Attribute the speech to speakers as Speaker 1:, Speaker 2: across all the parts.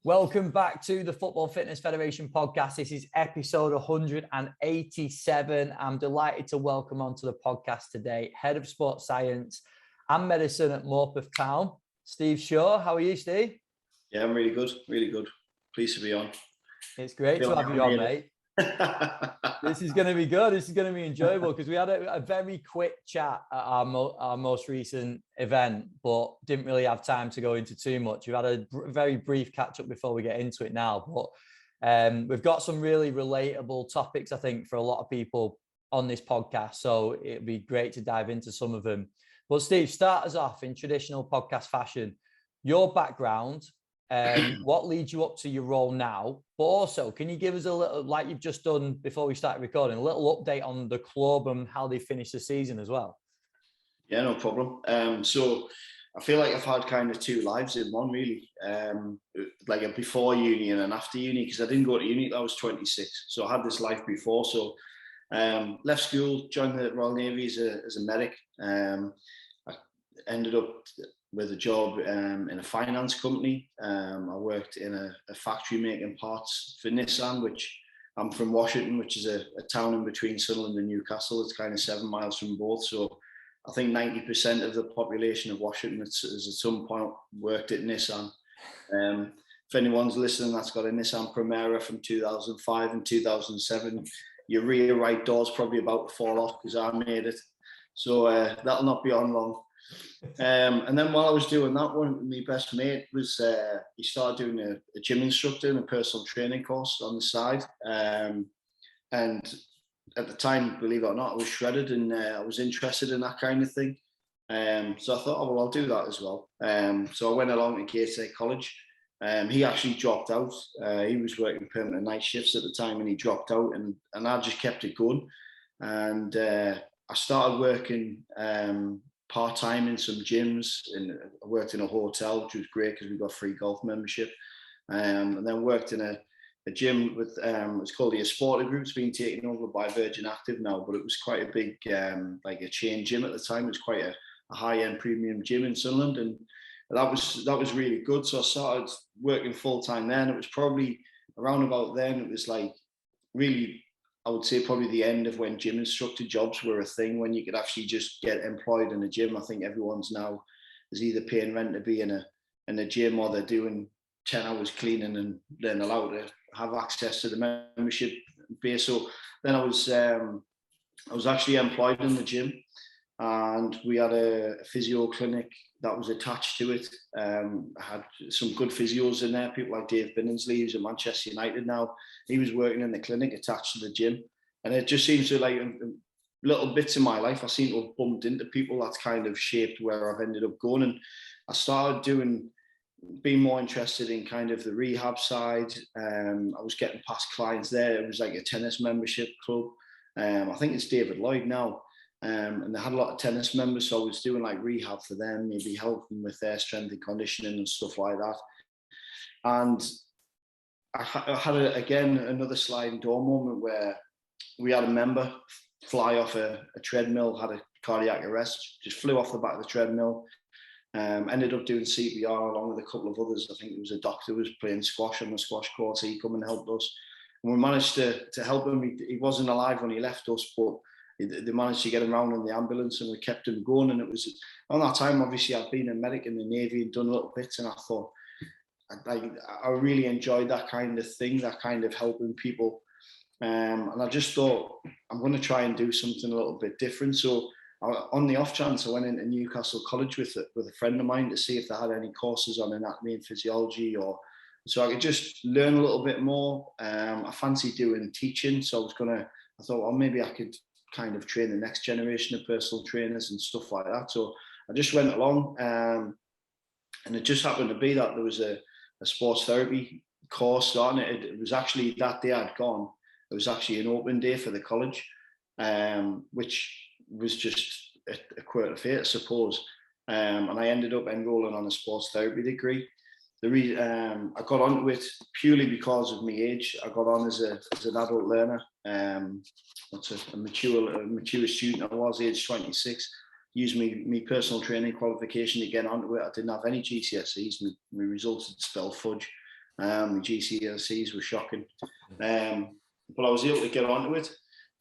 Speaker 1: Welcome back to the Football Fitness Federation podcast. This is episode 187. I'm delighted to welcome onto the podcast today, Head of Sports Science and Medicine at Morpeth Town, Steve Shaw. How are you, Steve?
Speaker 2: Yeah, I'm really good. Really good. Pleased to be on.
Speaker 1: It's great to have you on, mate. This is going to be good. This is going to be enjoyable because we had a very quick chat at our most recent event, but didn't really have time to go into too much. We've had a very brief catch up before we get into it now, but we've got some really relatable topics, I think, for a lot of people on this podcast. So it'd be great to dive into some of them. But Steve, start us off in traditional podcast fashion. Your background, what leads you up to your role now, but also can you give us a little, like you've just done before we started recording, a little update on the club and how they finished the season as well?
Speaker 2: Yeah, no problem. So I feel like I've had kind of two lives in one, really, like a before uni and an after uni, because I didn't go to uni till I was 26, so I had this life before. So left school, joined the Royal Navy as a medic. I ended up with a job in a finance company. I worked in a factory making parts for Nissan, which I'm from Washington, which is a town in between Sunderland and Newcastle. It's kind of 7 miles from both. So I think 90% of the population of Washington has at some point worked at Nissan. If anyone's listening that's got a Nissan Primera from 2005 and 2007, your rear right door's probably about to fall off because I made it. So that'll not be on long. And then while I was doing that, one of my best mate was he started doing a gym instructor and a personal training course on the side. And at the time, believe it or not, I was shredded and I was interested in that kind of thing. So I thought, oh, well, I'll do that as well. So I went along to Gateshead College. He actually dropped out. He was working permanent night shifts at the time and he dropped out and I just kept it going. And I started working part-time in some gyms, and I worked in a hotel, which was great because we got free golf membership, and then worked in a gym with it's called the Esporta Group. It's been taken over by Virgin Active now, but it was quite a big like a chain gym at the time. It was quite a high-end premium gym in Sunderland, and that was really good. So I started working full-time then. It was probably around about then, it was like really, I would say probably the end of when gym instructor jobs were a thing, when you could actually just get employed in a gym. I think everyone's now is either paying rent to be in a gym or they're doing 10 hours cleaning and then allowed to have access to the membership base. So then I was actually employed in the gym and we had a physio clinic that was attached to it. I had some good physios in there, people like Dave Billingsley, who's at Manchester United now. He was working in the clinic attached to the gym. And it just seems to, like, little bits in my life, I seem to have bumped into people that's kind of shaped where I've ended up going. And I started being more interested in kind of the rehab side. I was getting past clients there. It was like a tennis membership club. I think it's David Lloyd now. And they had a lot of tennis members, so I was doing like rehab for them, maybe helping with their strength and conditioning and stuff like that. And I had again another sliding door moment where we had a member fly off a treadmill, had a cardiac arrest, just flew off the back of the treadmill. Ended up doing CPR along with a couple of others. I think it was a doctor who was playing squash on the squash court. He come and helped us, and we managed to help him. He wasn't alive when he left us, but they managed to get him around in the ambulance and we kept him going. And it was on that time, obviously I'd been a medic in the Navy and done little bits, and I thought I really enjoyed that kind of thing, that kind of helping people. And I just thought I'm going to try and do something a little bit different. So on the off chance, I went into Newcastle College with a friend of mine to see if they had any courses on anatomy and physiology, or so I could just learn a little bit more. I fancied doing teaching, so I thought, well, maybe I could kind of train the next generation of personal trainers and stuff like that. So I just went along, and it just happened to be that there was a sports therapy course starting. It was actually that day I'd gone. It was actually an open day for the college, which was just a quirk of fate, I suppose. And I ended up enrolling on a sports therapy degree. I got onto it purely because of my age. I got on as an adult learner. A mature student I was, age 26. Used me personal training qualification to get onto it. I didn't have any GCSEs. My results had spelled fudge. The GCSEs were shocking. But I was able to get onto it.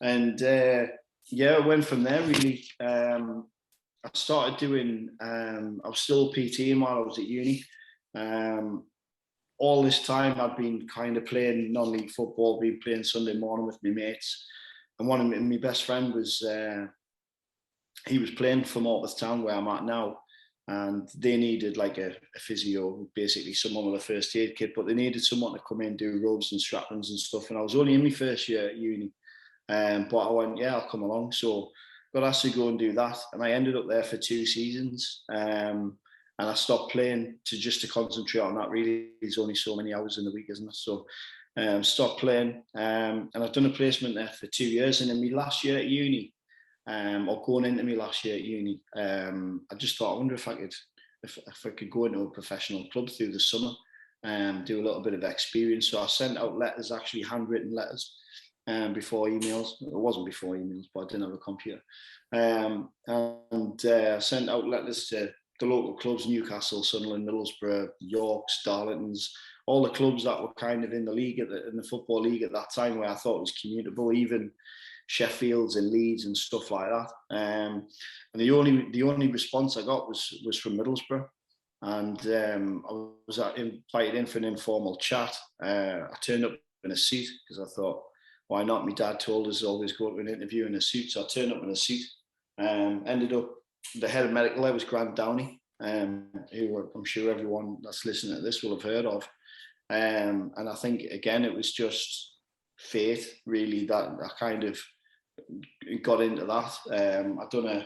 Speaker 2: And I went from there really. I started doing, I was still PTing while I was at uni. All this time I'd been kind of playing non-league football, been playing Sunday morning with my mates. And one of my best friend was, he was playing for Morpeth Town where I'm at now. And they needed like a physio, basically someone with a first aid kit, but they needed someone to come in, do rubs and strappings and stuff. And I was only in my first year at uni. But I went, yeah, I'll come along. So got asked to go and do that. And I ended up there for 2 seasons. And I stopped playing just to concentrate on that. Really, there's only so many hours in the week, isn't it? So stopped playing. And I've done a placement there for 2 years. And in my last year at uni, or going into my last year at uni, I just thought, I wonder if I could go into a professional club through the summer and do a little bit of experience. So I sent out letters, actually handwritten letters, before emails. It wasn't before emails, but I didn't have a computer. I sent out letters to the local clubs: Newcastle, Sunderland, Middlesbrough, Yorks, Darlingtons, all the clubs that were kind of in the league, in the football league at that time, where I thought it was commutable, even Sheffields and Leeds and stuff like that. And the only response I got was from Middlesbrough. And I was invited in for an informal chat. I turned up in a suit because I thought, why not? My dad told us always go to an interview in a suit. So I turned up in a suit. Ended up, the head of medical there was Grant Downey, who I'm sure everyone that's listening to this will have heard of. And I think, again, it was just fate, really, that I kind of got into that. I don't know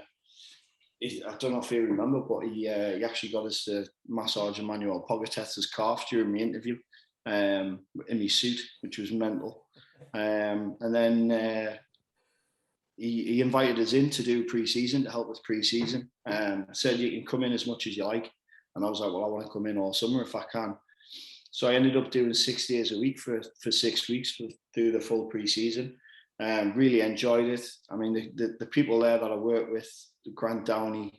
Speaker 2: if you remember, but he actually got us to massage Emmanuel Pogatet's calf during the interview in his suit, which was mental. And then he invited us in to do pre-season, to help with pre-season. Said you can come in as much as you like. And I was like, well, I want to come in all summer if I can. So I ended up doing 6 days a week for 6 weeks through the full pre-season. Really enjoyed it. I mean, the people there that I work with, Grant Downey,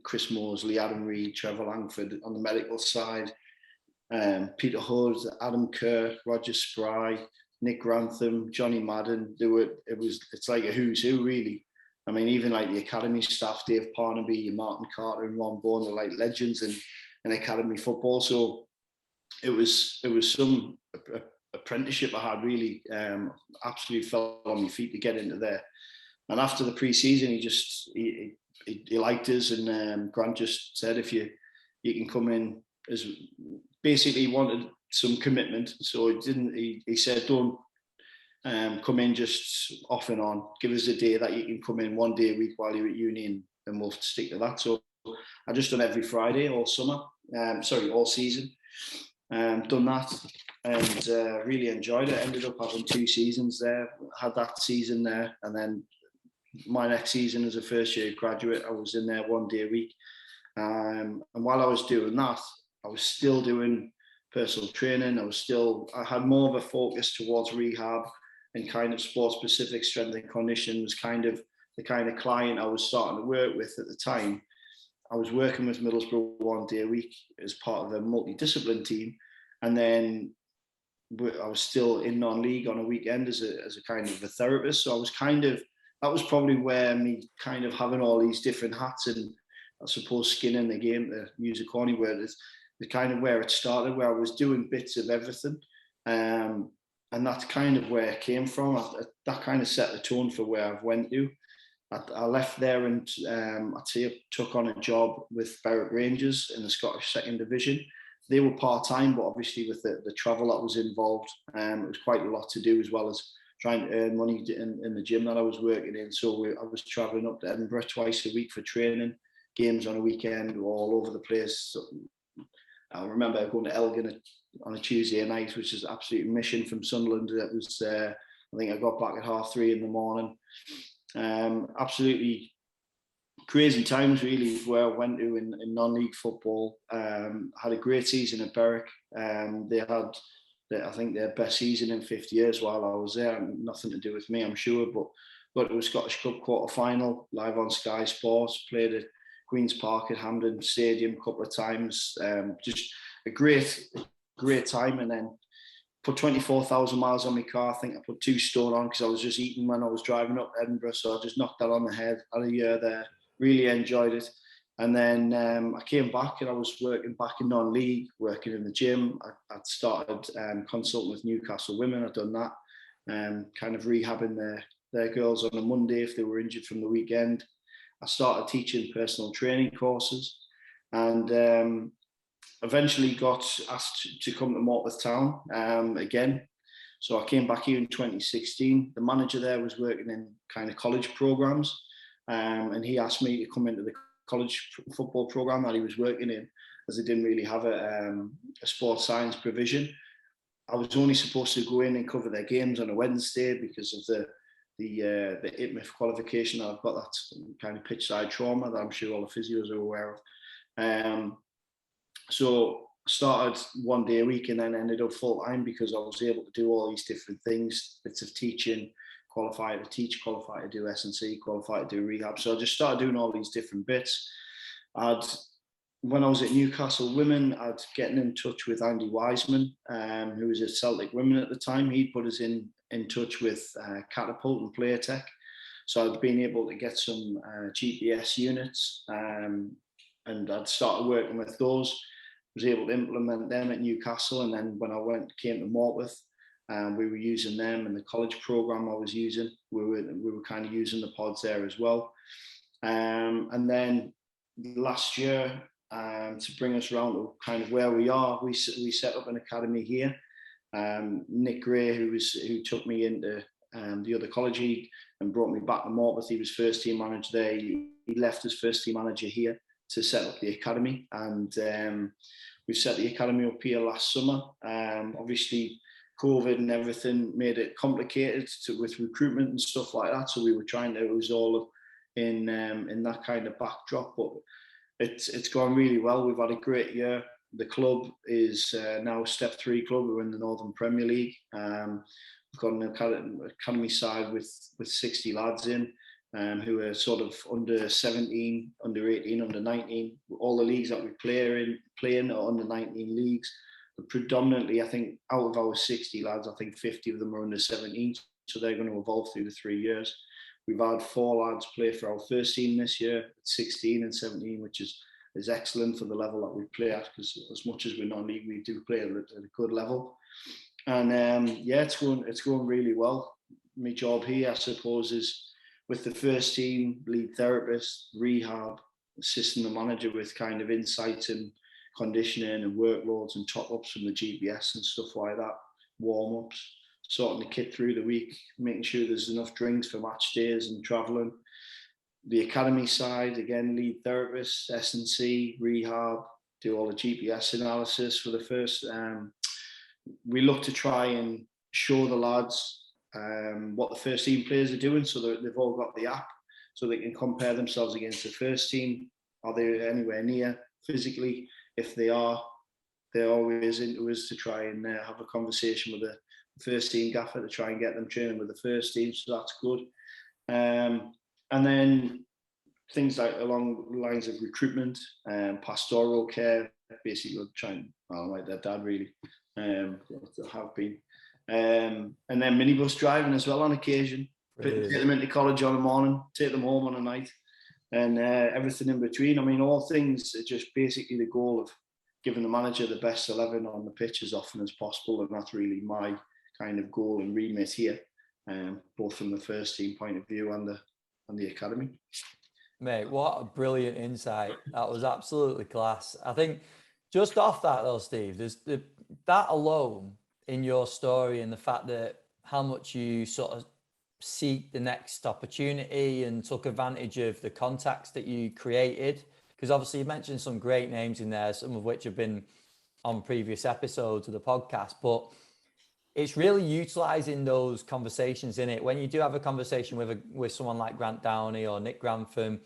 Speaker 2: Chris Mosley, Adam Reed, Trevor Langford on the medical side, Peter Hood, Adam Kerr, Roger Spry, Nick Grantham, Johnny Madden. It's like a who's who, really. I mean, even like the academy staff, Dave Parnaby, Martin Carter and Ron Bourne, are like legends in academy football. So it was some apprenticeship I had, really. Absolutely fell on my feet to get into there. And after the pre-season, he liked us, and Grant just said, if you can come in, as basically he wanted some commitment. So he said, don't come in just off and on. Give us a day that you can come in 1 day a week while you're at uni, and we'll stick to that. So I just done every Friday all summer, all season. Done that and really enjoyed it. Ended up having 2 seasons there. Had that season there, and then my next season as a first year graduate, I was in there 1 day a week. And while I was doing that, I was still doing personal training. I had more of a focus towards rehab and kind of sport specific strength and condition was kind of the kind of client I was starting to work with at the time. I was working with Middlesbrough 1 day a week as part of a multidiscipline team. And then I was still in non-league on a weekend as a kind of a therapist. So I was that was probably where me kind of having all these different hats and I suppose skin in the game, to use a corny word, is the kind of where it started, where I was doing bits of everything. And that's kind of where it came from. That kind of set the tone for where I've went to. I left there and I took on a job with Berwick Rangers in the Scottish Second Division. They were part-time, but obviously with the travel that was involved, it was quite a lot to do, as well as trying to earn money in the gym that I was working in. So I was travelling up to Edinburgh twice a week for training, games on a weekend, all over the place. So I remember going to Elgin on a Tuesday night, which is an absolute mission from Sunderland. It was, I think I got back at 3:30 in the morning. Absolutely crazy times, really, where I went to in non-league football. Had a great season at Berwick. They had, I think, their best season in 50 years while I was there. Nothing to do with me, I'm sure, but got to a Scottish Cup quarter-final, live on Sky Sports, played at Queen's Park at Hampden Stadium a couple of times. Just a great great time. And then put 24,000 miles on my car. I think I put 2 stone on because I was just eating when I was driving up to Edinburgh. So I just knocked that on the head. Had a year there, really enjoyed it. And then I came back and I was working back in non-league, working in the gym. I'd started consulting with Newcastle women. I'd done that, kind of rehabbing their girls on a Monday if they were injured from the weekend. I started teaching personal training courses, and eventually got asked to come to Morpeth Town again. So I came back here in 2016. The manager there was working in kind of college programs, and he asked me to come into the college football program that he was working in, as they didn't really have a sports science provision. I was only supposed to go in and cover their games on a Wednesday because of the ITMF qualification that I've got, that kind of pitch side trauma that I'm sure all the physios are aware of. So started 1 day a week and then ended up full time because I was able to do all these different things, bits of teaching, qualified to teach, qualified to do S&C, qualified to do rehab. So I just started doing all these different bits. When I was at Newcastle Women, I'd getting in touch with Andy Wiseman, who was at Celtic Women at the time. He put us in touch with Catapult and PlayerTech. So I'd been able to get some GPS units, and I'd started working with those. Was able to implement them at Newcastle, and then when I came to Morpeth, we were using them in the college program I was using. We were kind of using the pods there as well. And then last year, to bring us around to kind of where we are, we set up an academy here. Nick Gray, who took me into the other college and brought me back to Morpeth, he was first team manager there. He left as first team manager here to set up the academy, and we've set the academy up here last summer. Obviously, COVID and everything made it complicated with recruitment and stuff like that. So we were trying to, it was all in that kind of backdrop, but it's gone really well. We've had a great year. The club is now a Step 3 club. We're in the Northern Premier League. We've got an academy side with 60 lads in, who are sort of under 17, under 18, under 19. All the leagues that we play in are under 19 leagues. But predominantly, I think out of our 60 lads, I think 50 of them are under 17. So they're going to evolve through the 3 years. We've had 4 lads play for our first team this year, 16 and 17, which is excellent for the level that we play at, because as much as we're non-league, we do play at a good level. And yeah, it's going really well. My job here, I suppose, is with the first team, lead therapist, rehab, assisting the manager with kind of insights and conditioning and workloads and top-ups from the GPS and stuff like that, warm-ups, sorting the kit through the week, making sure there's enough drinks for match days and travelling. The academy side, again, lead therapist, S&C, rehab, do all the GPS analysis for the first. We look to try and show the lads what the first team players are doing, so that they've all got the app, so they can compare themselves against the first team. Are they anywhere near physically? If they are, they're always into us to try and have a conversation with the first team gaffer to try and get them training with the first team, so that's good. And then things like along the lines of recruitment, pastoral care, basically trying, like their dad really, have been. And then minibus driving as well on occasion. Take them into college on a morning, take them home on a night, and everything in between. I mean, all things are just basically the goal of giving the manager the best 11 on the pitch as often as possible, and that's really my kind of goal and remit here, both from the first team point of view and the academy.
Speaker 1: Mate, what a brilliant insight. That was absolutely class. I think just off that though, Steve, there's that alone in your story, and the fact that how much you sort of seek the next opportunity and took advantage of the contacts that you created, because obviously you mentioned some great names in there, some of which have been on previous episodes of the podcast, but it's really utilizing those conversations in it. When you do have a conversation with someone like Grant Downey or Nick Grantham,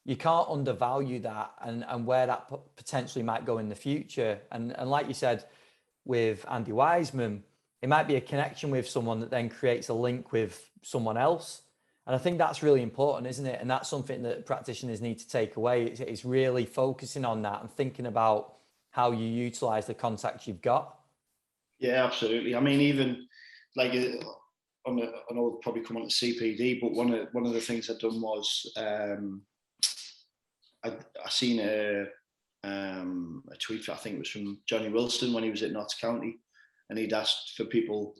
Speaker 1: you can't undervalue that and where that potentially might go in the future. And like you said, with Andy Wiseman, it might be a connection with someone that then creates a link with someone else. And I think that's really important, isn't it? And that's something that practitioners need to take away. It's really focusing on that and thinking about how you utilize the contacts you've got.
Speaker 2: Yeah, absolutely. I mean, even like I know we'll probably come on to CPD, but one of the things I'd done was I seen a tweet, I think it was from Johnny Wilson when he was at Notts County, and he'd asked for people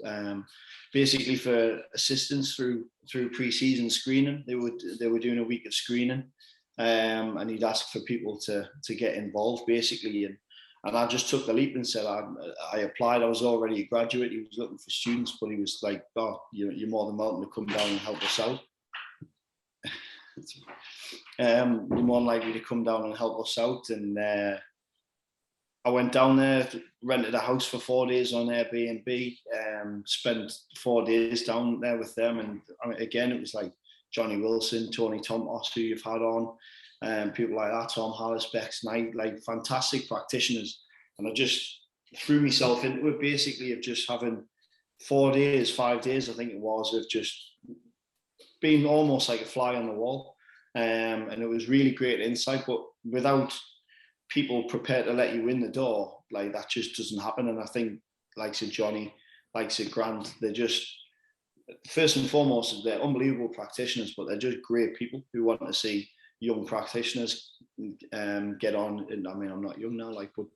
Speaker 2: basically for assistance through pre-season screening. They were doing a week of screening, and he'd asked for people to get involved basically, and I just took the leap and said I applied. I was already a graduate. He was looking for students, but he was like, "Oh, you're more than welcome to come down and help us out." You're more than likely to come down and help us out. And I went down there, rented a house for 4 days on Airbnb, spent 4 days down there with them. And I mean, again, it was like Johnny Wilson, Tony Thomas, who you've had on, people like that, Tom Harris, Bex Knight, like fantastic practitioners. And I just threw myself into it basically of just having 4 days, 5 days, I think it was, of just being almost like a fly on the wall. And it was really great insight, but without people prepared to let you in the door, like that just doesn't happen. And I think, like said Johnny, like said Grant, they're just, first and foremost, they're unbelievable practitioners, but they're just great people who want to see young practitioners get on. And I mean, I'm not young now, like, but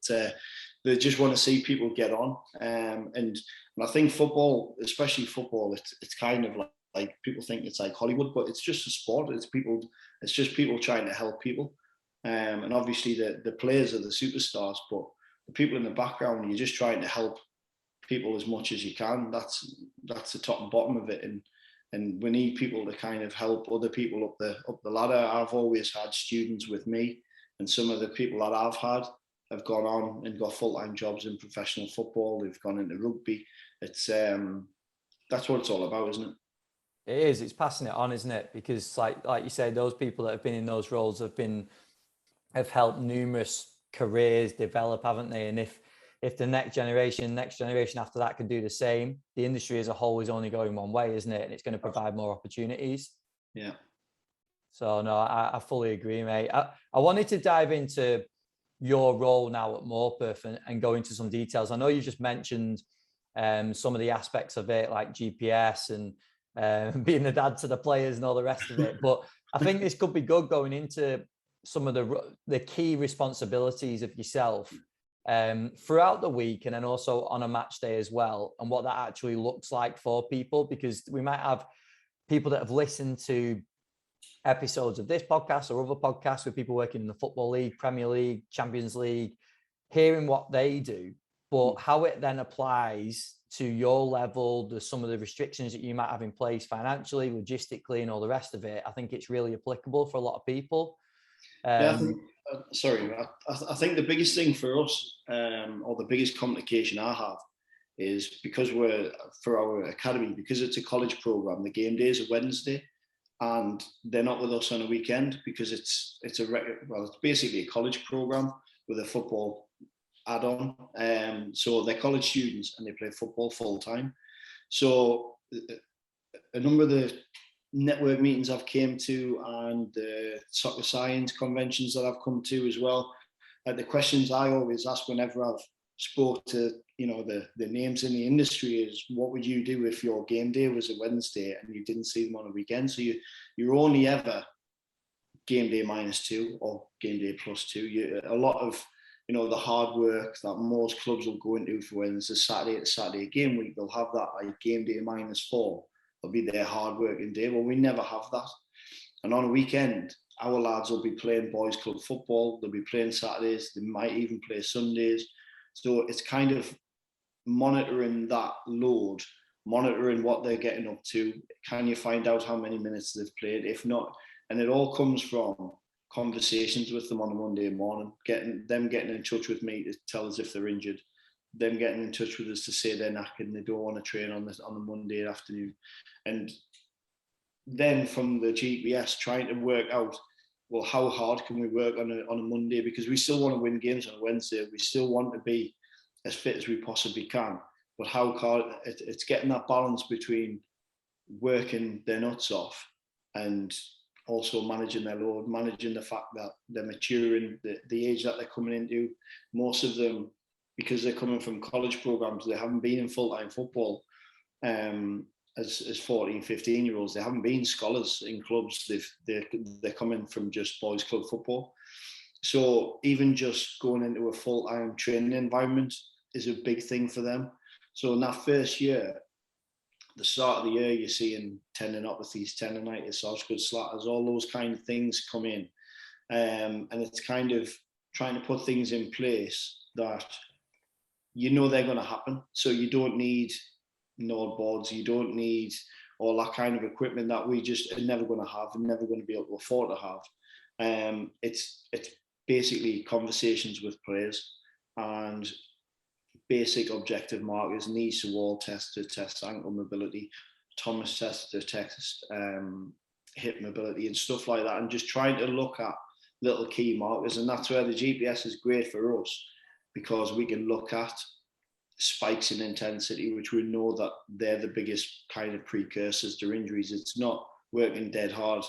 Speaker 2: they just want to see people get on. And I think football, especially football, it's kind of like people think it's like Hollywood, but it's just a sport. It's just people trying to help people. And obviously the players are the superstars, but the people in the background, you're just trying to help people as much as you can. That's the top and bottom of it. And we need people to kind of help other people up the ladder. I've always had students with me, and some of the people that I've had have gone on and got full-time jobs in professional football. They've gone into rugby. It's that's what it's all about, isn't it?
Speaker 1: It is. It's passing it on, isn't it? Because like you said, those people that have been in those roles have helped numerous careers develop, haven't they? And if the next generation after that can do the same, the industry as a whole is only going one way, isn't it? And it's going to provide more opportunities.
Speaker 2: Yeah.
Speaker 1: So no, I fully agree, mate. I wanted to dive into your role now at Morpeth and go into some details. I know you just mentioned some of the aspects of it, like GPS and being the dad to the players and all the rest of it. But I think this could be good going into some of the key responsibilities of yourself throughout the week, and then also on a match day as well, and what that actually looks like for people, because we might have people that have listened to episodes of this podcast or other podcasts with people working in the Football League, Premier League, Champions League, hearing what they do, but how it then applies to your level, some of the restrictions that you might have in place financially, logistically, and all the rest of it. I think it's really applicable for a lot of people.
Speaker 2: Yeah, I think the biggest thing for us, or the biggest complication I have, is because for our academy, because it's a college program, the game day is a Wednesday, and they're not with us on a weekend because it's basically a college program with a football add-on. So they're college students and they play football full time. So a number of the network meetings I've came to and the soccer science conventions that I've come to as well, the questions I always ask whenever I've spoke to the names in the industry is, what would you do if your game day was a Wednesday and you didn't see them on a weekend? So you're only ever game day -2 or game day +2. A lot of the hard work that most clubs will go into for when it's a Saturday game week, they'll have that like game day -4. It'll be their hard working day. Well, we never have that. And on a weekend, our lads will be playing boys club football. They'll be playing Saturdays. They might even play Sundays. So it's kind of monitoring that load, monitoring what they're getting up to. Can you find out how many minutes they've played? If not, and it all comes from conversations with them on a Monday morning, getting in touch with me to tell us if they're injured, them getting in touch with us to say they're knackered and they don't want to train on a Monday afternoon. And then from the GPS, trying to work out, well, how hard can we work on a Monday? Because we still want to win games on a Wednesday. We still want to be as fit as we possibly can. But how hard, it's getting that balance between working their nuts off and also managing their load, managing the fact that they're maturing, the age that they're coming into. Most of them because they're coming from college programs, they haven't been in full-time football as 14, 15-year-olds. They haven't been scholars in clubs. They're coming from just boys club football. So even just going into a full-time training environment is a big thing for them. So in that first year, the start of the year, you're seeing tendinopathies, tendonitis, osgood slatters, all those kind of things come in. And it's kind of trying to put things in place that you know they're going to happen. So you don't need node boards, you don't need all that kind of equipment that we just are never going to have and never going to be able to afford to have. It's basically conversations with players and basic objective markers, knees to wall test to test ankle mobility, Thomas test to test hip mobility and stuff like that, and just trying to look at little key markers. And that's where the GPS is great for us, because we can look at spikes in intensity, which we know that they're the biggest kind of precursors to injuries. It's not working dead hard.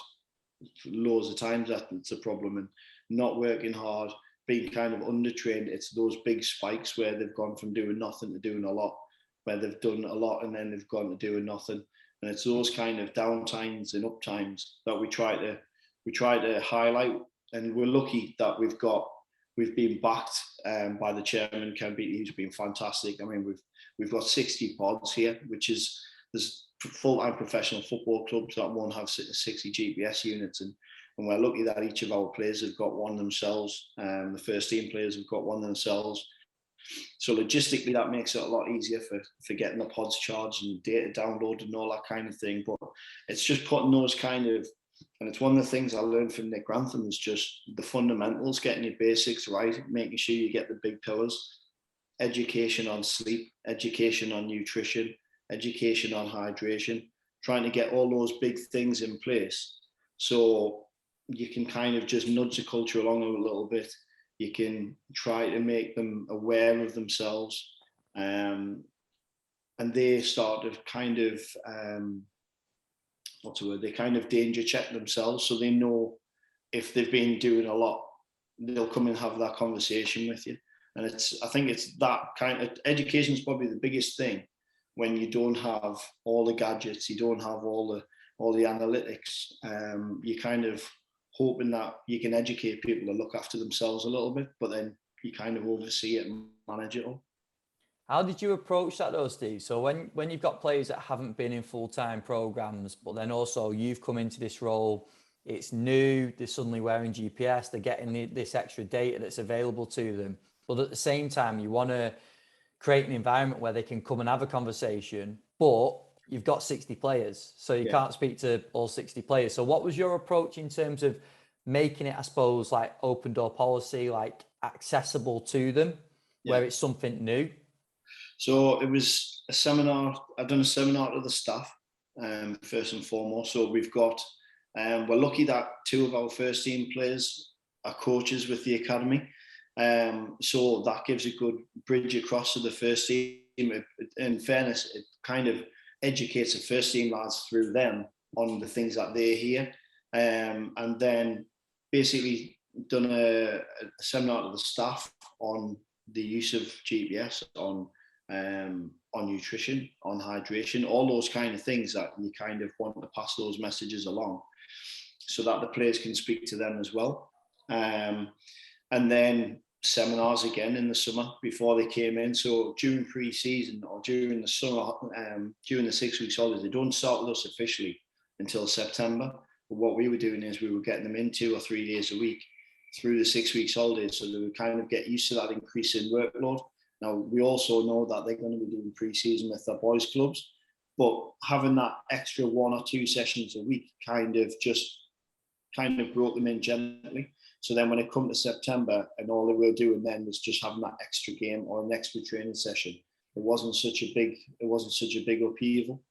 Speaker 2: Loads of times that's a problem, and not working hard, being kind of undertrained. It's those big spikes where they've gone from doing nothing to doing a lot, where they've done a lot and then they've gone to doing nothing. And it's those kind of downtimes and uptimes that we try to highlight. And we're lucky that we've been backed by the chairman, Ken Beattie, who's been fantastic. I mean, we've got 60 pods here, which is, there's full-time professional football clubs that won't have 60 GPS units, and we're lucky that each of our players have got one themselves. The first team players have got one themselves. So logistically, that makes it a lot easier for getting the pods charged and data downloaded and all that kind of thing. But it's just putting those kind of, and it's one of the things I learned from Nick Grantham, is just the fundamentals, getting your basics right, making sure you get the big pillars, education on sleep, education on nutrition, education on hydration, trying to get all those big things in place. So you can kind of just nudge the culture along a little bit. You can try to make them aware of themselves. And they start to kind of, they kind of danger check themselves, so they know if they've been doing a lot, they'll come and have that conversation with you. And I think it's that kind of education is probably the biggest thing when you don't have all the gadgets, you don't have all the analytics. You kind of hoping that you can educate people to look after themselves a little bit, but then you kind of oversee it and manage it all.
Speaker 1: How did you approach that though, Steve? So when you've got players that haven't been in full-time programs, but then also you've come into this role, it's new, they're suddenly wearing GPS, they're getting this extra data that's available to them. But at the same time, you want to create an environment where they can come and have a conversation, but you've got 60 players, so you can't speak to all 60 players. So what was your approach in terms of making it, I suppose, like open door policy, like accessible to them, where it's something new?
Speaker 2: So it was a seminar. I've done a seminar to the staff, first and foremost. So we've got, we're lucky that 2 of our first team players are coaches with the academy. So that gives a good bridge across to the first team. In fairness, it kind of educates the first team lads through them on the things that they hear. And then basically done a seminar to the staff on the use of GPS, on nutrition, on hydration, all those kind of things that you kind of want to pass those messages along so that the players can speak to them as well. And then seminars again in the summer before they came in. So during pre-season or during the summer, during the 6 weeks holidays, they don't start with us officially until September. But what we were doing is we were getting them in 2 or 3 days a week through the 6 weeks holidays, so they would kind of get used to that increase in workload. Now, we also know that they're going to be doing pre-season with their boys clubs, but having that extra 1 or 2 sessions a week kind of brought them in gently. So then when it come to September and all they were doing then was just having that extra game or an extra training session, it wasn't such a big upheaval.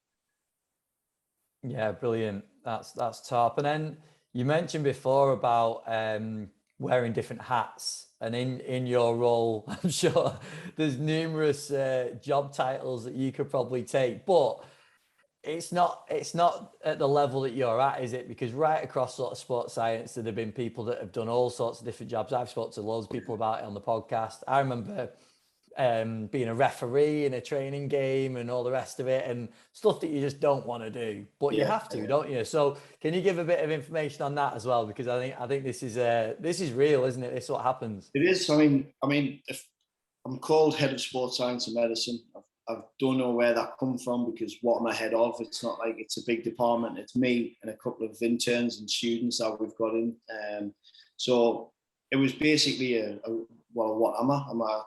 Speaker 1: Yeah, brilliant. That's top. And then you mentioned before about wearing different hats, and in your role, I'm sure there's numerous job titles that you could probably take, but it's not at the level that you're at, is it? Because right across sort of sports science, there have been people that have done all sorts of different jobs. I've spoken to loads of people about it on the podcast. I remember being a referee in a training game and all the rest of it, and stuff that you just don't want to do, but you have to, don't you? So can you give a bit of information on that as well? Because I think this is real, isn't it? This is what happens.
Speaker 2: It is. I mean, if I'm called head of sports science and medicine, I don't know where that come from, because what am I head of? It's not like it's a big department. It's me and a couple of interns and students that we've got in. So it was basically what am I? I'm a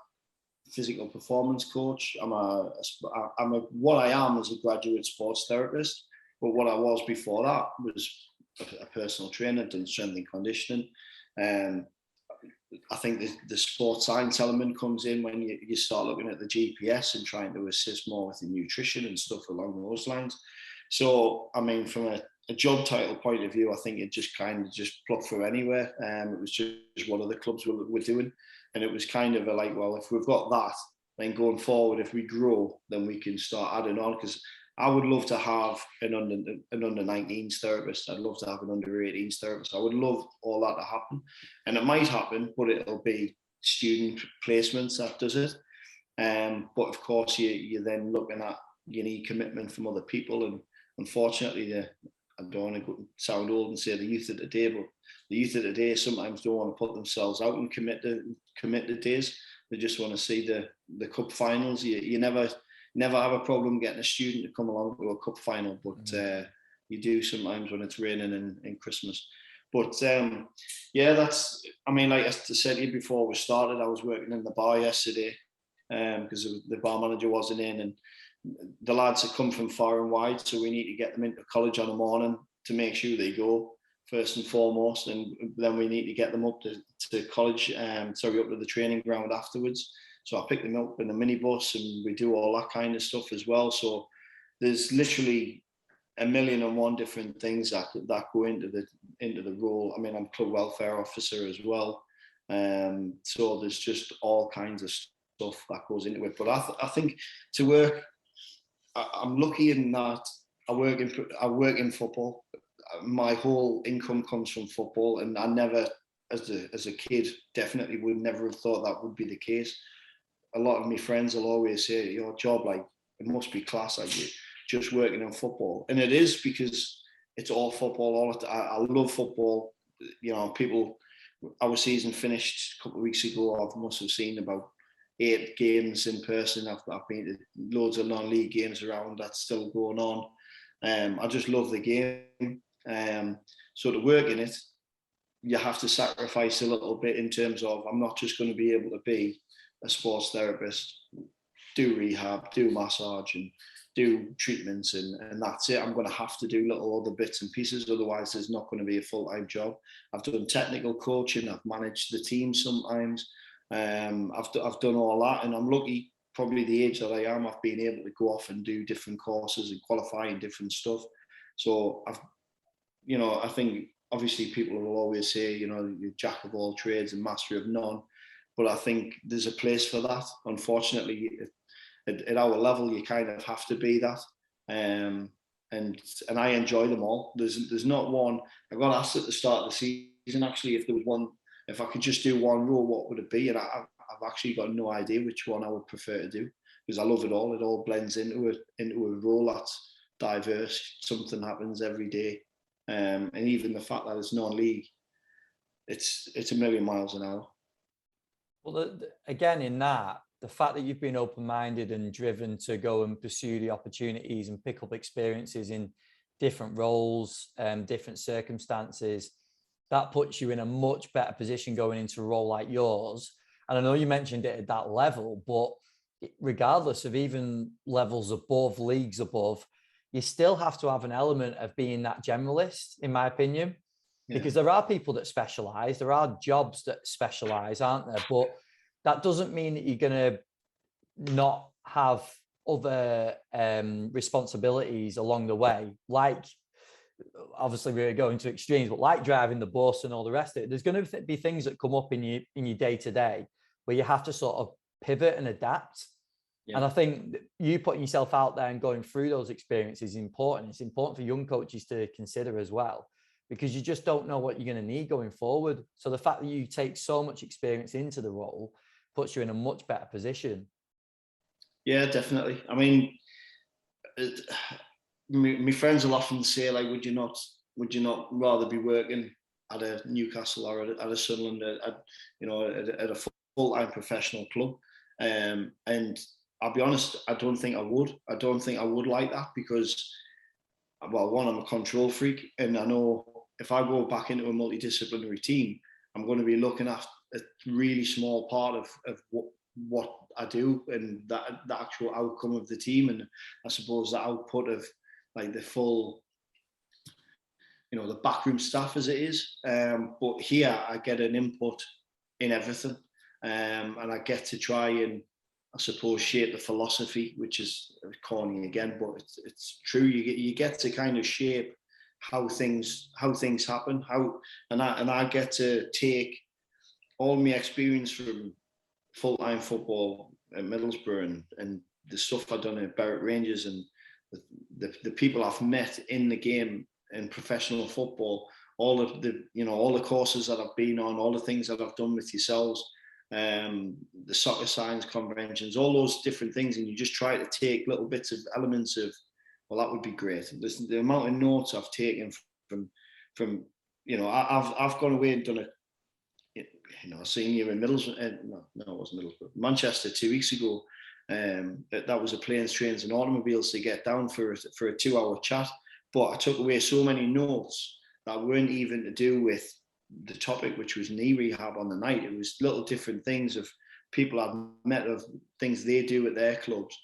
Speaker 2: physical performance coach. What I am is a graduate sports therapist, but what I was before that was a personal trainer, done strength and conditioning. I think the sports science element comes in when you start looking at the GPS and trying to assist more with the nutrition and stuff along those lines. So, I mean, from a job title point of view, I think it just kind of just plucked through anywhere. It was just what other clubs were doing. And it was kind of like, well, if we've got that, then going forward, if we grow, then we can start adding on. Because I would love to have an under 19s therapist. I'd love to have an under 18s therapist. I would love all that to happen. And it might happen, but it'll be student placements that does it. But of course, you're then looking at, you need commitment from other people. And unfortunately, I don't want to sound old and say the youth of today, but the youth of today sometimes don't want to put themselves out and commit to days. They just want to see the cup finals. You never have a problem getting a student to come along to a cup final, but you do sometimes when it's raining in Christmas. But that's, I mean, like I said to you before we started, I was working in the bar yesterday because the bar manager wasn't in, and the lads have come from far and wide, so we need to get them into college on the morning to make sure they go first and foremost, and then we need to get them up to college, up to the training ground afterwards. So I pick them up in a minibus and we do all that kind of stuff as well. So there's literally 1,000,001 different things that go into the role. I mean, I'm club welfare officer as well. So there's just all kinds of stuff that goes into it. But I think to work, I'm lucky in that I work in football. My whole income comes from football, and I never, as a kid, definitely would never have thought that would be the case. A lot of my friends will always say, your job, like, it must be class, like, you just working in football. And it is, because it's all football. I love football. You know, our season finished a couple of weeks ago. I must have seen about 8 games in person. I've been to loads of non-league games around that's still going on. I just love the game. So to work in it, you have to sacrifice a little bit in terms of, I'm not just going to be able to be a sports therapist, do rehab, do massage and do treatments and that's it. I'm going to have to do little other bits and pieces, otherwise there's not going to be a full-time job. I've done technical coaching, I've managed the team sometimes, I've done all that, and I'm lucky, probably the age that I am, I've been able to go off and do different courses and qualify in different stuff. So I think obviously people will always say, you're jack of all trades and master of none. But I think there's a place for that. Unfortunately, at our level, you kind of have to be that. And I enjoy them all. There's not one. I got asked at the start of the season, actually, if there was one, if I could just do one role, what would it be? And I've actually got no idea which one I would prefer to do, because I love it all. It all blends into a role that's diverse. Something happens every day. And even the fact that it's non-league, it's a million miles an hour.
Speaker 1: Well, again, in that, the fact that you've been open-minded and driven to go and pursue the opportunities and pick up experiences in different roles, different circumstances, that puts you in a much better position going into a role like yours. And I know you mentioned it at that level, but regardless of even levels above, leagues above, you still have to have an element of being that generalist, in my opinion. Because there are people that specialize, there are jobs that specialize, aren't there? But that doesn't mean that you're going to not have other responsibilities along the way. Like, obviously we're going to extremes, but like driving the bus and all the rest of it, there's going to be things that come up in your day to day where you have to sort of pivot and adapt. Yeah. And I think you putting yourself out there and going through those experiences is important. It's important for young coaches to consider as well, because you just don't know what you're going to need going forward. So the fact that you take so much experience into the role puts you in a much better position.
Speaker 2: Yeah, definitely. I mean, my friends will often say, like, would you not rather be working at a Newcastle or at a Sunderland, at a full-time professional club? And I'll be honest, I don't think I would. I don't think I would like that because, well, one, I'm a control freak, and I know if I go back into a multidisciplinary team, I'm going to be looking at a really small part of what I do and the actual outcome of the team, and I suppose the output of like the full, the backroom staff as it is. But here I get an input in everything, and I get to try and, I suppose, shape the philosophy, which is corny again, but it's true. You get to kind of shape how things happen, and I get to take all my experience from full-time football at Middlesbrough and the stuff I've done at Berwick Rangers and the people I've met in the game in professional football, all the courses that I've been on, all the things that I've done with yourselves, the soccer science conventions, all those different things, and you just try to take little bits of elements of, well, that would be great. Listen, the amount of notes I've taken from I've gone away and done a senior in Middlesbrough. No, it wasn't Middlesbrough. Manchester 2 weeks ago. That was a planes, trains, and automobiles to get down for a 2-hour chat. But I took away so many notes that weren't even to do with the topic, which was knee rehab on the night. It was little different things of people I've met, of things they do at their clubs,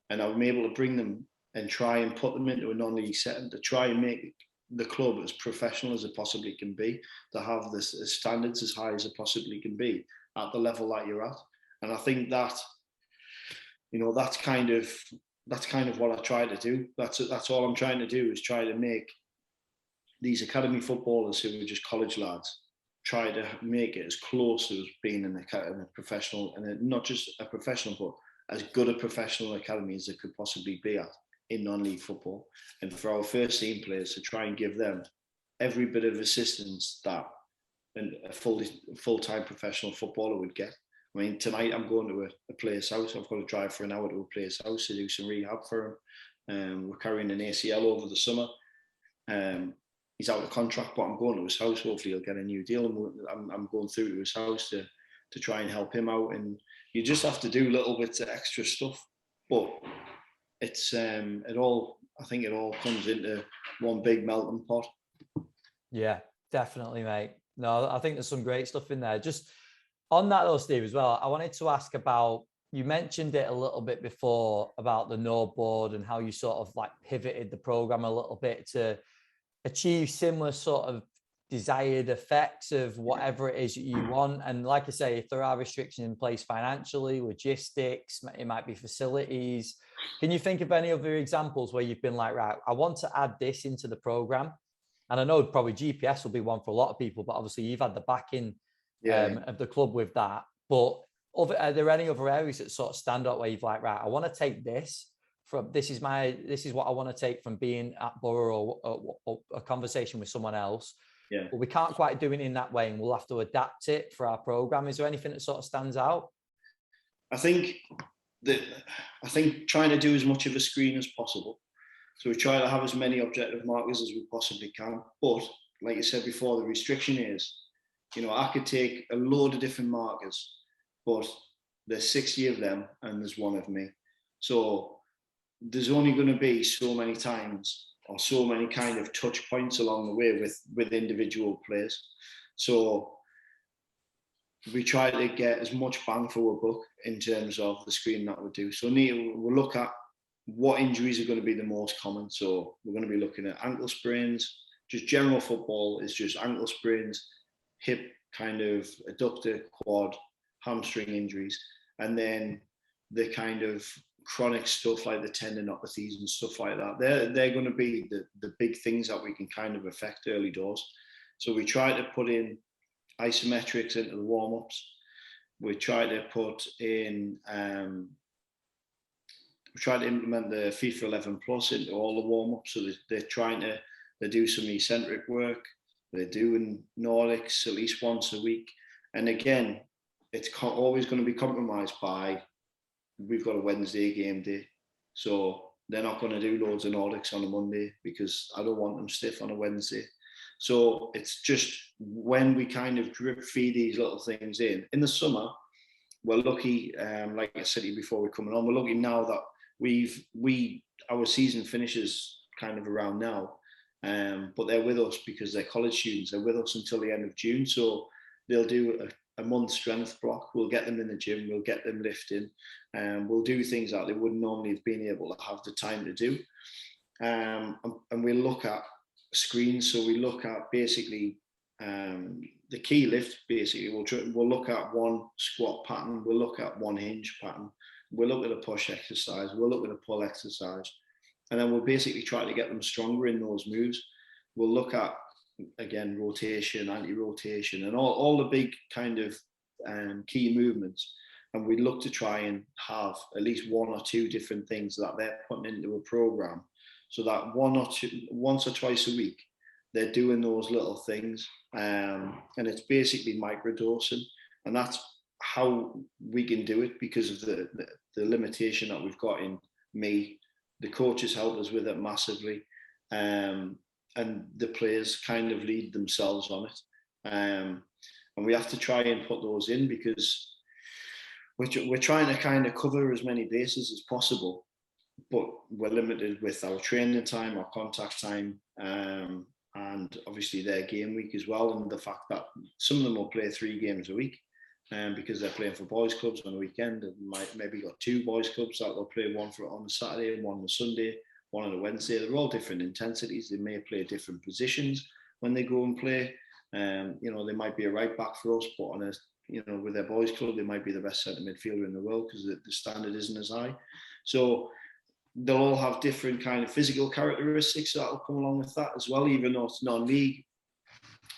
Speaker 2: and I'm able to bring them and try and put them into a non-league setting to try and make the club as professional as it possibly can be, to have the standards as high as it possibly can be at the level that you're at. And I think that, that's kind of what I try to do. That's all I'm trying to do, is try to make these academy footballers who are just college lads, try to make it as close to being in a professional, and not just a professional, but as good a professional academy as it could possibly be at in non-league football. And for our first team players to try and give them every bit of assistance that a full-time professional footballer would get. I mean, tonight I'm going to a player's house. I've got to drive for an hour to a player's house to do some rehab for him. We're carrying an ACL over the summer. He's out of contract, but I'm going to his house. Hopefully he'll get a new deal. And I'm going through to his house to try and help him out. And you just have to do little bits of extra stuff. But it's I think it all comes into one big melting pot.
Speaker 1: Yeah, definitely, mate. No, I think there's some great stuff in there. Just on that though, Steve, as well, I wanted to ask about, you mentioned it a little bit before about the no board and how you sort of like pivoted the program a little bit to achieve similar sort of desired effects of whatever it is that you want. And like I say, if there are restrictions in place financially, logistics, it might be facilities. Can you think of any other examples where you've been like, right, I want to add this into the program? And I know probably GPS will be one for a lot of people, but obviously you've had the backing of the club with that. But are there any other areas that sort of stand out where you've like, right, I want to take this from, this is what I want to take from being at Borough or a conversation with someone else.
Speaker 2: Yeah.
Speaker 1: But we can't quite do it in that way, and we'll have to adapt it for our program. Is there anything that sort of stands out?
Speaker 2: I think trying to do as much of a screen as possible. So we try to have as many objective markers as we possibly can. But like you said before, the restriction is, I could take a load of different markers, but there's 60 of them and there's one of me. So there's only going to be so many times or so many kind of touch points along the way with individual players. So we try to get as much bang for our buck in terms of the screen that we do. So we'll look at what injuries are going to be the most common. So we're going to be looking at ankle sprains. Just general football is just ankle sprains, hip kind of adductor, quad, hamstring injuries, and then the kind of chronic stuff like the tendinopathies and stuff like that. They're going to be the big things that we can kind of affect early doors. So we try to put in isometrics into the warm-ups. We try to put in we try to implement the FIFA 11 Plus into all the warm-ups. So they do some eccentric work. They're doing Nordics at least once a week. And again, it's always going to be compromised by we've got a Wednesday game day. So they're not going to do loads of Nordics on a Monday because I don't want them stiff on a Wednesday. So it's just when we kind of drip feed these little things in the summer, we're lucky, like I said to you before we're coming on, we're lucky now that our season finishes kind of around now, but they're with us because they're college students. They're with us until the end of June. So they'll do a month strength block. We'll get them in the gym. We'll get them lifting. We'll do things that they wouldn't normally have been able to have the time to do. And we'll look at screens. So we look at basically the key lift. Basically, we'll look at one squat pattern. We'll look at one hinge pattern. We'll look at a push exercise. We'll look at a pull exercise. And then we'll basically try to get them stronger in those moves. We'll look at, again, rotation, anti-rotation, and all the big kind of key movements. And we look to try and have at least one or two different things that they're putting into a program, so that once or twice a week, they're doing those little things. And it's basically microdosing. And that's how we can do it because of the limitation that we've got in me. The coaches help us with it massively. And the players kind of lead themselves on it. And we have to try and put those in because we're trying to kind of cover as many bases as possible, but we're limited with our training time, our contact time, and obviously their game week as well. And the fact that some of them will play 3 games a week because they're playing for boys clubs on a weekend, and maybe got 2 boys clubs that they'll play, one on a Saturday and one on a Sunday, one on a Wednesday. They're all different intensities. They may play different positions when they go and play. They might be a right back for us, but on with their boys club, they might be the best centre midfielder in the world because the standard isn't as high. So they'll all have different kind of physical characteristics that will come along with that as well, even though it's non-league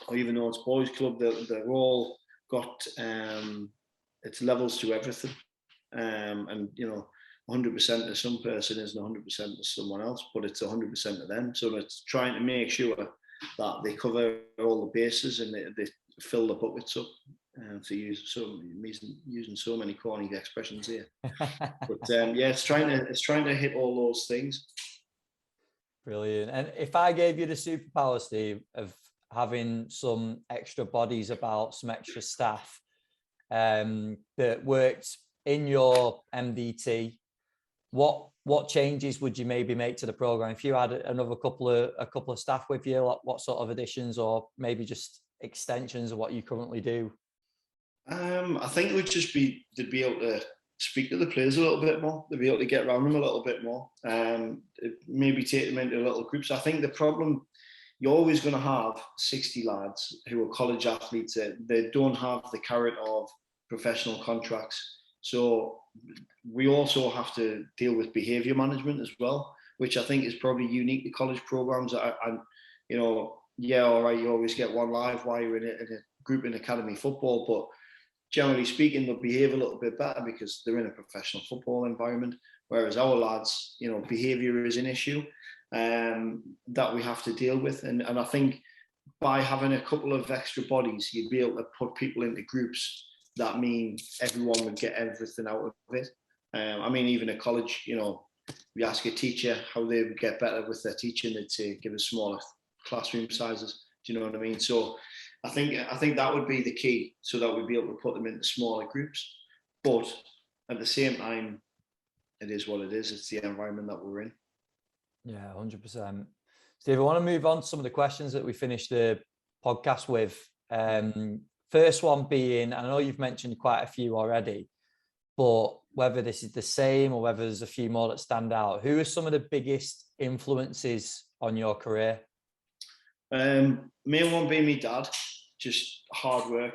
Speaker 2: or even though it's boys club. They're all got it's levels to everything, and 100% to some person isn't 100% to someone else, but it's 100% to them. So it's trying to make sure that they cover all the bases and they fill the buckets up, to use using so many corny expressions here. But it's trying to hit all those things.
Speaker 1: Brilliant. And if I gave you the superpower, Steve, of having some extra bodies about, some extra staff that worked in your MDT, what changes would you maybe make to the program if you had another couple of staff with you? What sort of additions or maybe just extensions of what you currently do?
Speaker 2: I think it would just be to be able to speak to the players a little bit more, to be able to get around them a little bit more, maybe take them into little groups. I think the problem, you're always going to have 60 lads who are college athletes. They don't have the carrot of professional contracts. So we also have to deal with behaviour management as well, which I think is probably unique to college programs. All right, you always get one live wire in a group in academy football, but generally speaking, they'll behave a little bit better because they're in a professional football environment. Whereas our lads, behaviour is an issue that we have to deal with. And I think by having a couple of extra bodies, you'd be able to put people into groups that mean everyone would get everything out of it. Even at college, we ask a teacher how they would get better with their teaching, they'd say, give us smaller classroom sizes. Do you know what I mean? So I think that would be the key, so that we'd be able to put them into smaller groups. But at the same time, it is what it is. It's the environment that we're in.
Speaker 1: Yeah, 100%. Steve, I want to move on to some of the questions that we finished the podcast with. First one being, I know you've mentioned quite a few already, but whether this is the same or whether there's a few more that stand out, who are some of the biggest influences on your career?
Speaker 2: Main one being my dad, just hard work.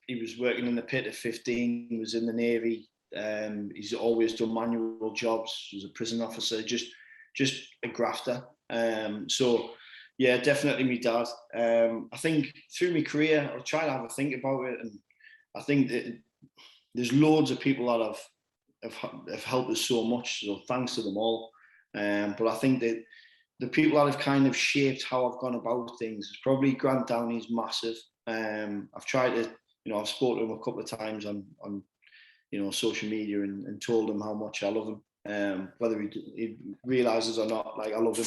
Speaker 2: He was working in the pit at 15, he was in the Navy. He's always done manual jobs. He was a prison officer, just a grafter. So yeah, definitely my dad. I think through my career, I'll try to have a think about it, and I think that there's loads of people that have helped us so much. So thanks to them all. But I think that the people that have kind of shaped how I've gone about things is probably Grant Downey's massive. I've tried to, I've spoken to him a couple of times on social media and told him how much I love him. Whether he realizes or not, like, I love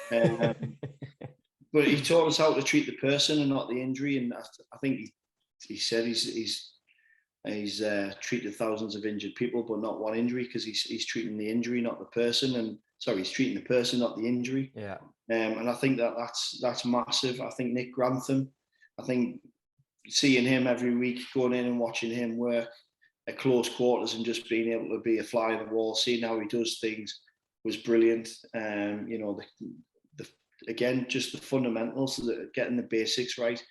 Speaker 2: him. But he taught us how to treat the person and not the injury. And I think he said he's treated thousands of injured people, but not one injury, because he's treating the injury, not the person. And sorry, he's treating the person, not the injury.
Speaker 1: Yeah.
Speaker 2: And I think that's massive. I think Nick Grantham, I think seeing him every week, going in and watching him work at close quarters and just being able to be a fly on the wall, seeing how he does things, was brilliant. Again, just the fundamentals, getting the basics right.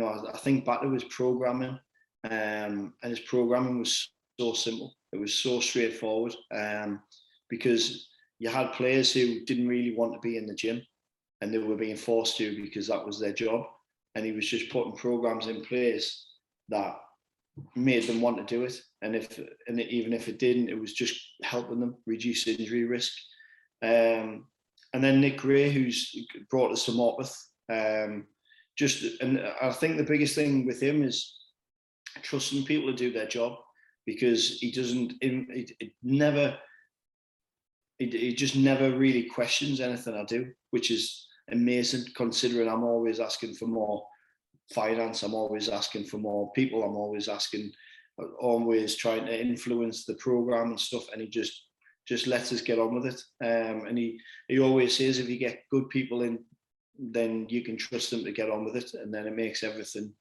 Speaker 2: I think back to his programming, and his programming was so simple. It was so straightforward, because you had players who didn't really want to be in the gym, and they were being forced to because that was their job. And he was just putting programs in place that made them want to do it. And even if it didn't, it was just helping them reduce injury risk. And then Nick Gray, who's brought us to Morpeth. And I think the biggest thing with him is trusting people to do their job, because he just never really questions anything I do, which is amazing, considering I'm always asking for more finance, I'm always asking for more people, I'm always trying to influence the program and stuff, and he just lets us get on with it. And he always says, if you get good people in, then you can trust them to get on with it, and then it makes everything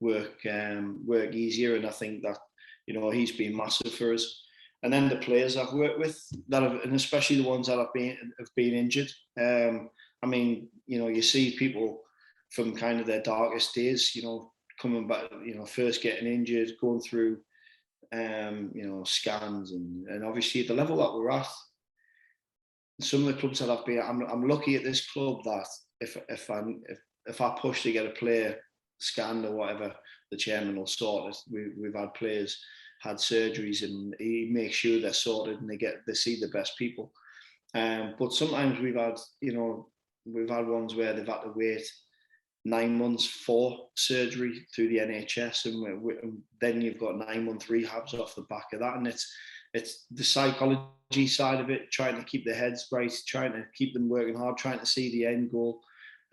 Speaker 2: work easier. And I think that he's been massive for us. And then the players I've worked with and especially the ones that have been injured. I mean, you see people from kind of their darkest days, coming back, first getting injured, going through, scans, and obviously at the level that we're at, some of the clubs that I've been, I'm lucky at this club that if I push to get a player scanned or whatever, the chairman will sort it. We've had players had surgeries, and he makes sure they're sorted and they see the best people. But sometimes we've had ones where they've had to wait 9 months for surgery through the NHS, and then you've got 9-month rehabs off the back of that. And it's the psychology side of it, trying to keep their heads right, trying to keep them working hard, trying to see the end goal.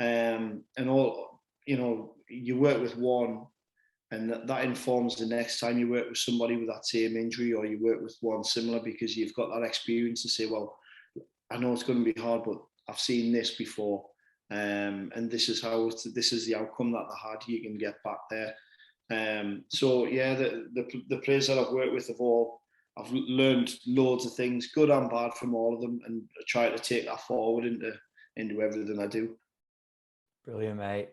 Speaker 2: And all, you work with one, and that informs the next time you work with somebody with that same injury, or you work with one similar, because you've got that experience to say, well, I know it's going to be hard, but I've seen this before. And this is the outcome that they had. You can get back there. So yeah, the players that I've worked with I've learned loads of things, good and bad, from all of them, and try to take that forward into everything I do.
Speaker 1: Brilliant, mate.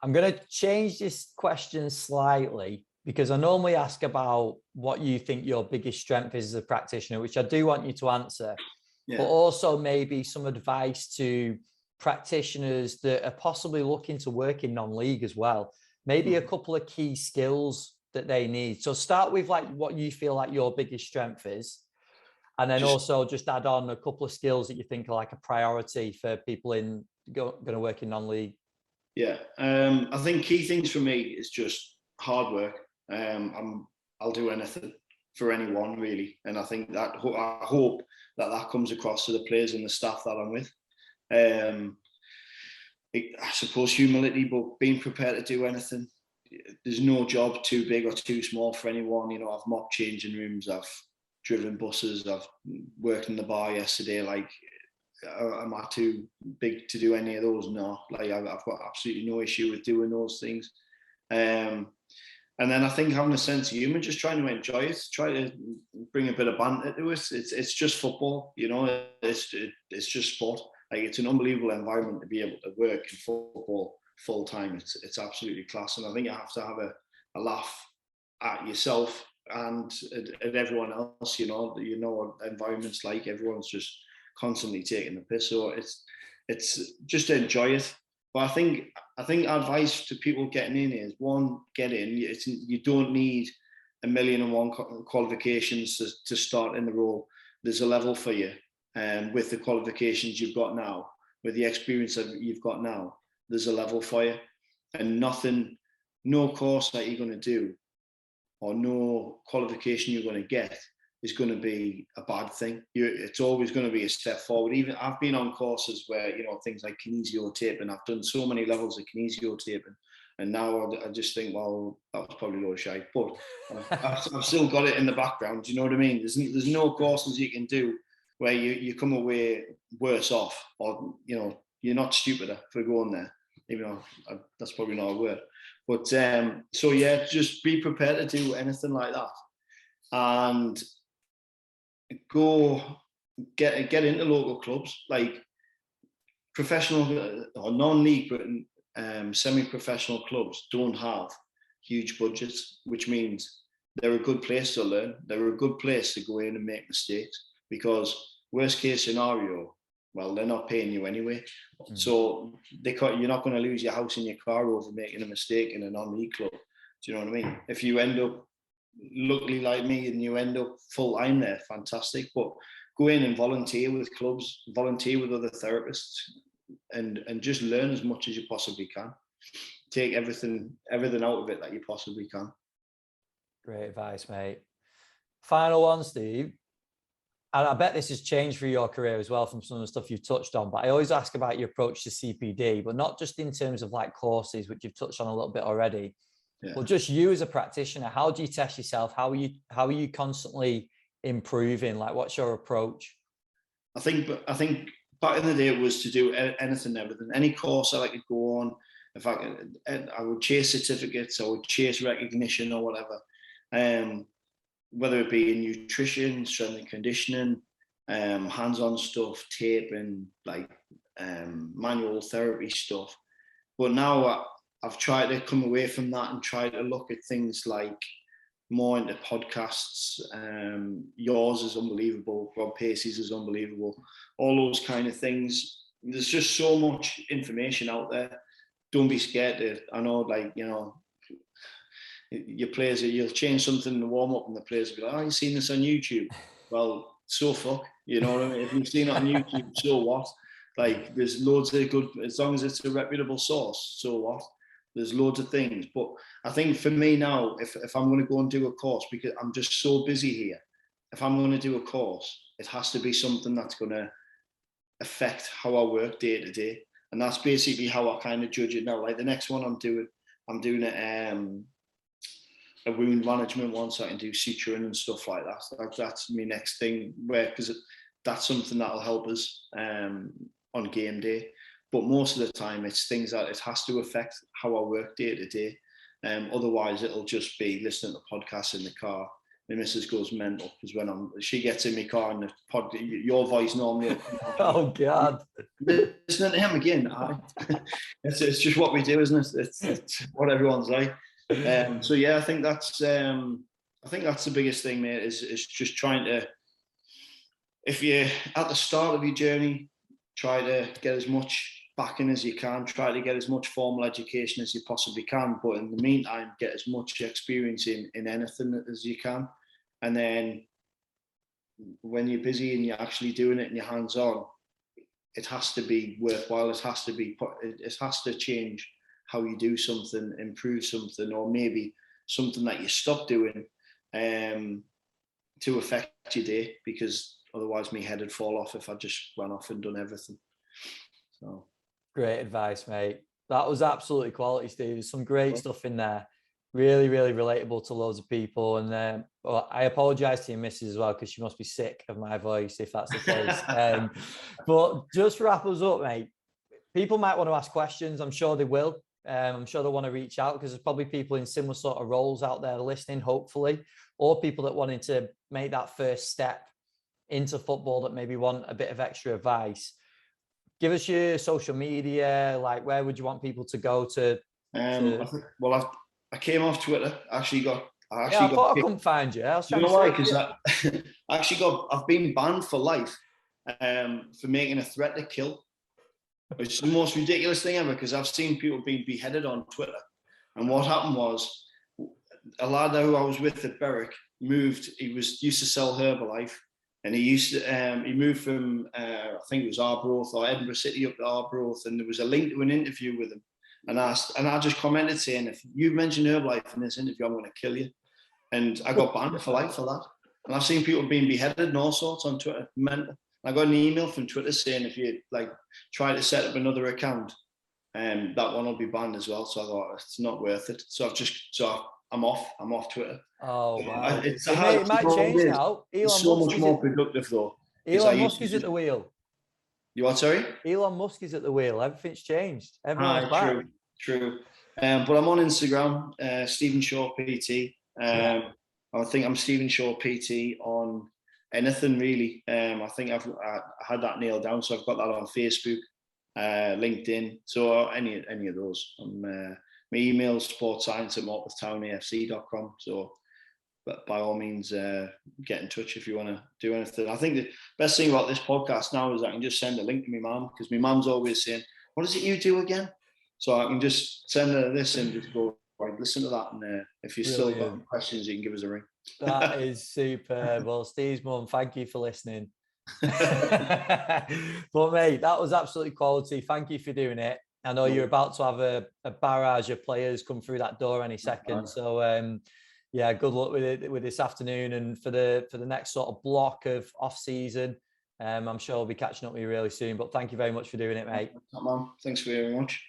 Speaker 1: I'm going to change this question slightly, because I normally ask about what you think your biggest strength is as a practitioner, which I do want you to answer, but also maybe some advice to practitioners that are possibly looking to work in non-league as well. Maybe a couple of key skills that they need. So start with like what you feel like your biggest strength is, and then also just add on a couple of skills that you think are like a priority for people going to work in non-league.
Speaker 2: Yeah, I think key things for me is just hard work. I'll do anything for anyone, really, and I think that I hope that comes across to the players and the staff that I'm with. I suppose humility, but being prepared to do anything. There's no job too big or too small for anyone. I've mopped changing rooms, I've driven buses, I've worked in the bar yesterday. Like, am I too big to do any of those? No, like I've got absolutely no issue with doing those things. And then I think having a sense of humour, just trying to enjoy it, try to bring a bit of banter to it. It's just football, it's just sport. Like, it's an unbelievable environment to be able to work in football full time. It's absolutely class, and I think you have to have a laugh at yourself and at everyone else. What environment's like. Everyone's just constantly taking the piss, so it's just enjoy it. But I think advice to people getting in is, one, get in. You don't need 1,000,001 qualifications to start in the role. There's a level for you, and with the qualifications you've got now, with the experience that you've got now, there's a level for you. And no course that you're going to do, or no qualification you're going to get, is going to be a bad thing. It's always going to be a step forward. Even I've been on courses where, you know, things like kinesiotaping, I've done so many levels of kinesiotaping, and now I just think, well, that was probably a load of shite, but I've still got it in the background. Do you know what I mean? There's no courses you can do where you come away worse off, or, you know, you're not stupider for going there, even though that's probably not a word. But so yeah, just be prepared to do anything like that, and go get into local clubs, like professional or non-league, but semi-professional clubs don't have huge budgets, which means they're a good place to learn. They're a good place to go in and make mistakes, because worst case scenario, well, they're not paying you anyway. Mm-hmm. So you're not going to lose your house and your car over making a mistake in a non-league club. Do you know what I mean? If you end up, luckily like me, and you end up full time there, fantastic. But go in and volunteer with clubs, volunteer with other therapists, and just learn as much as you possibly can. Take everything out of it that you possibly can.
Speaker 1: Great advice, mate. Final one, Steve. And I bet this has changed for your career as well from some of the stuff you've touched on, but I always ask about your approach to CPD, but not just in terms of like courses, which you've touched on a little bit already, but just you as a practitioner. How do you test yourself? How are you constantly improving? Like, what's your approach?
Speaker 2: I think back in the day it was to do anything, everything, any course that I could go on. If I would chase certificates, I would chase recognition or whatever. Whether it be in nutrition, strength and conditioning, hands-on stuff, taping, like manual therapy stuff. But now I've tried to come away from that and try to look at things like more into podcasts. Yours is unbelievable. Rob Pacey's is unbelievable. All those kind of things. There's just so much information out there. Don't be scared to, I know, like, you know, your players, you'll change something in the warm-up and the players will be like, oh, you've seen this on YouTube. Well, so fuck, you know what I mean? If you've seen it on YouTube, so what? Like, there's loads of good, as long as it's a reputable source, so what? There's loads of things. But I think for me now, if I'm going to go and do a course, because I'm just so busy here, if I'm going to do a course, it has to be something that's going to affect how I work day to day. And that's basically how I kind of judge it now. Like the next one I'm doing a wound management one, so I can do suturing and stuff like that. That's my next thing, because that's something that'll help us on game day. But most of the time, it's things that it has to affect how I work day to day. Otherwise, it'll just be listening to podcasts in the car. My missus goes mental because when she gets in my car and the pod, your voice normally.
Speaker 1: Oh God!
Speaker 2: Listening to him again. It's just what we do, isn't it? It's what everyone's like. So yeah, I think that's the biggest thing, mate. Is just trying to, if you're at the start of your journey, try to get as much backing as you can. Try to get as much formal education as you possibly can. But in the meantime, get as much experience in anything as you can. And then when you're busy and you're actually doing it and you're hands on, it has to be worthwhile. It has to change how you do something, improve something, or maybe something that you stop doing to affect your day, because otherwise my head would fall off if I just went off and done everything. So
Speaker 1: great advice, mate. That was absolutely quality, Steve. There's some great stuff in there. Really, really relatable to loads of people. And well, I apologize to your missus as well, because she must be sick of my voice if that's the case. But just wrap us up, mate. People might want to ask questions. I'm sure they will. I'm sure they'll want to reach out, because there's probably people in similar sort of roles out there listening, hopefully, or people that wanted to make that first step into football that maybe want a bit of extra advice. Give us your social media. Like, where would you want people to go to?
Speaker 2: I came off Twitter. I thought
Speaker 1: I couldn't find you.
Speaker 2: You know why? Because I've been banned for life for making a threat to kill. It's the most ridiculous thing ever, because I've seen people being beheaded on Twitter. And what happened was, a lad who I was with at Berwick moved. He used to sell Herbalife, and he moved from I think it was Arbroath or Edinburgh City up to Arbroath, and there was a link to an interview with him. And I just commented saying, if you mention Herbalife in this interview, I'm going to kill you. And I got banned for life for that. And I've seen people being beheaded and all sorts on Twitter. Mental. I got an email from Twitter saying if you like try to set up another account, that one will be banned as well. So I thought it's not worth it. So I'm off Twitter.
Speaker 1: Oh wow!
Speaker 2: It's
Speaker 1: It might change now.
Speaker 2: It's so much more productive though.
Speaker 1: Elon Musk is at the wheel.
Speaker 2: You what? Sorry.
Speaker 1: Elon Musk is at the wheel. Everything's changed. Everyone's back.
Speaker 2: True. But I'm on Instagram, Stephen Shaw PT. I think I'm Stephen Shaw PT on anything really. I think I had that nailed down, so I've got that on Facebook, LinkedIn. So any of those. My email is sportscience@morpethtownafc.com. So, but by all means, get in touch if you want to do anything. I think the best thing about this podcast now is I can just send a link to my mum, because my mum's always saying, "What is it you do again?" So I can just send her this and just go, right, listen to that. And if you've still got questions, you can give us a ring.
Speaker 1: That is super. Well, Steve's mum, thank you for listening. But mate, that was absolutely quality. Thank you for doing it. I know you're about to have a barrage of players come through that door any second. So yeah, good luck with it with this afternoon and for the next sort of block of off season. I'm sure we'll be catching up with you really soon. But thank you very much for doing it, mate.
Speaker 2: Thanks very much.